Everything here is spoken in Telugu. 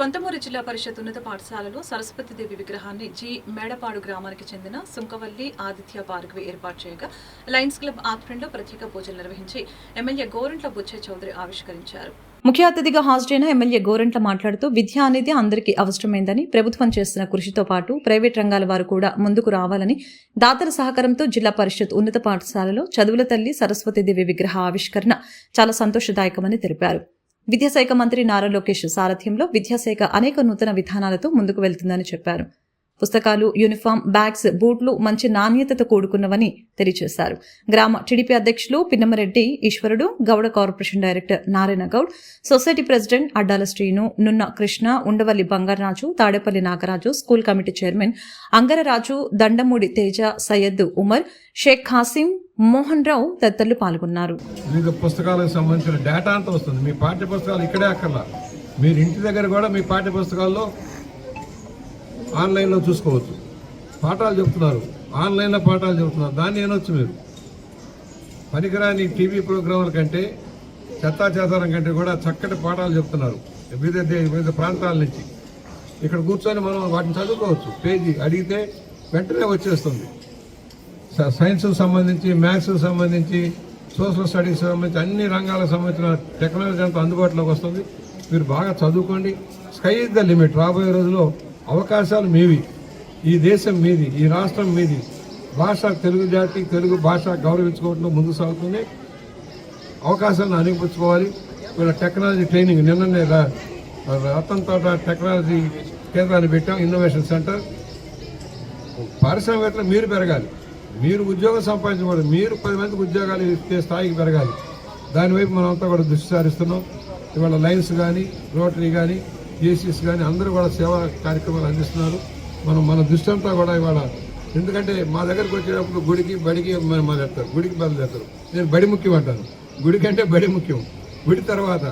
కొంతమూరు జిల్లా పరిషత్ ఉన్నత పాఠశాలలో సరస్వతీదేవి విగ్రహాన్ని జి మేడపాడు గ్రామానికి చెందిన సుంకవల్లి ఆదిత్య భార్గవి ఏర్పాటు చేయగా లయన్స్ క్లబ్ ఆధ్వర్యంలో ప్రత్యేక పూజలు నిర్వహించి ఎమ్మెల్యే గోరంట్ల బుచ్చే చౌదరి ఆవిష్కరించారు. ముఖ్య అతిథిగా హాజరైన ఎమ్మెల్యే గోరంట్ల మాట్లాడుతూ విద్య అనేది అందరికీ అవసరమైందని, ప్రభుత్వం చేస్తున్న కృషితో పాటు ప్రైవేట్ రంగాల వారు కూడా ముందుకు రావాలని, దాతల సహకారంతో జిల్లా పరిషత్ ఉన్నత పాఠశాలలో చదువుల తల్లి సరస్వతీదేవి విగ్రహ ఆవిష్కరణ చాలా సంతోషదాయకమని తెలిపారు. విద్యాశాఖ మంత్రి నారా లోకేష్ సారథ్యంలో విద్యాశాఖ అనేక నూతన విధానాలతో ముందుకు వెళ్తుందని చెప్పారు. పుస్తకాలు, యూనిఫామ్, బ్యాగ్స్, బూట్లు మంచి నాణ్యతతో కూడుకున్నవని తెలియజేశారు. గ్రామ టీడీపీ అధ్యక్షులు Pinnamareddy Eeswarudu, Gouda corporation director Narayana Goud, society president Addala Srinu, Nunna Krishna, Undavalli Bangaraju, Tadepalli Nagaraju, school committee chairman Angararaju, Dandamudi Teja, Syed Umar, Sheikh Khasim, Mohan Rao తదితరులు పాల్గొన్నారు. వివిధ పుస్తకాలకు సంబంధించిన డేటా అంతా వస్తుంది. మీ పాఠ్య పుస్తకాలు ఇక్కడే అక్కర్లా, మీరు ఇంటి దగ్గర కూడా మీ పాఠ్య పుస్తకాల్లో ఆన్లైన్లో చూసుకోవచ్చు. పాఠాలు చెప్తున్నారు, ఆన్లైన్లో పాఠాలు చెబుతున్నారు. దాన్ని వినొచ్చు మీరు. పనికిరాని టీవీ ప్రోగ్రాముల కంటే, చెత్తాచేతనం కంటే కూడా చక్కటి పాఠాలు చెప్తున్నారు వివిధ ప్రాంతాల నుంచి. ఇక్కడ కూర్చొని మనం వాటిని చదువుకోవచ్చు. పేజీ అడిగితే వెంటనే వచ్చేస్తుంది. సైన్స్కి సంబంధించి, మ్యాథ్స్కి సంబంధించి, సోషల్ స్టడీస్కి సంబంధించి అన్ని రంగాలకు సంబంధించిన టెక్నాలజీ అంతా అందుబాటులోకి వస్తుంది. మీరు బాగా చదువుకోండి. Sky is the limit. రాబోయే రోజుల్లో అవకాశాలు మీవి. ఈ దేశం మీది, ఈ రాష్ట్రం మీది. భాష, తెలుగు జాతి, తెలుగు భాష గౌరవించుకోవడంలో ముందుకు సాగుతుంది. అవకాశాలను అనిపించుకోవాలి. వీళ్ళ టెక్నాలజీ ట్రైనింగ్ నిన్ననే రతన్ టాటా టెక్నాలజీ కేంద్రాన్ని పెట్టాం, ఇన్నోవేషన్ సెంటర్. పారిశ్రామికవేత్తలు మీరు పెరగాలి, మీరు ఉద్యోగం సంపాదించకూడదు, మీరు 10 మందికి ఉద్యోగాలు ఇచ్చే స్థాయికి పెరగాలి. దానివైపు మనమంతా కూడా దృష్టి సారిస్తున్నాం. ఇవాళ లయన్స్ కానీ, రోటరీ కానీ, జేసీస్ కానీ అందరూ కూడా సేవా కార్యక్రమాలు అందిస్తున్నారు. మన దృష్టి అంతా కూడా ఇవాళ, ఎందుకంటే మా దగ్గరకు వచ్చేటప్పుడు గుడికి బడికి మొదలెడతారు, గుడికి బదులుతారు. నేను బడి ముఖ్యం అంటాను. గుడి కంటే బడి ముఖ్యం. గుడి తర్వాత